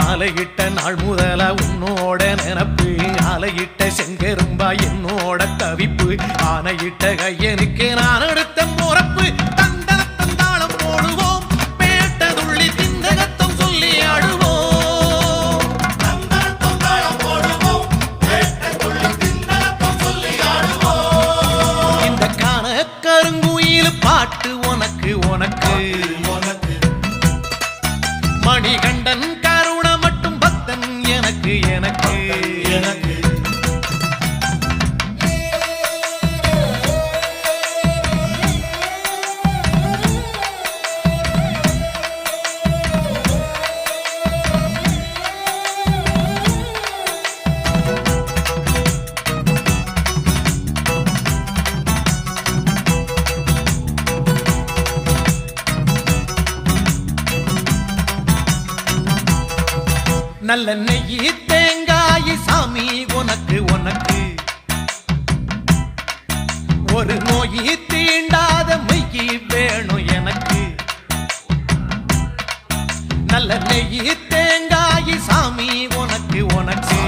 மாலையிட்ட நாள் முதல உன்னோட நினப்பு ஆலையிட்ட செங்கரும்பா என்னோட தவிப்பு ஆனையிட்ட கையனுக்கு நான் எடுத்த முறப்பு தந்தனத்தம் தாளம் போடுவோம் பேட்டதுள்ளி திந்தகத்தம் சொல்லி ஆடுவோம் தந்தனத்தம் தாளம் போடுவோம் பேட்டதுள்ளி திந்தகத்தம் சொல்லி ஆடுவோம் இந்த காண கருங்குயில் பாட்டு உனக்கு உனக்கு மணிகண்டன் கருண மட்டும் பக்தன் எனக்கு எனக்கு எனக்கு நல்ல நெய்யி தேங்காய் சாமி உனக்கு உனக்கு ஒரு நோயி தீண்டாத மெய்யி வேணும் எனக்கு நல்ல நெய்யி தேங்காய் சாமி உனக்கு உனக்கு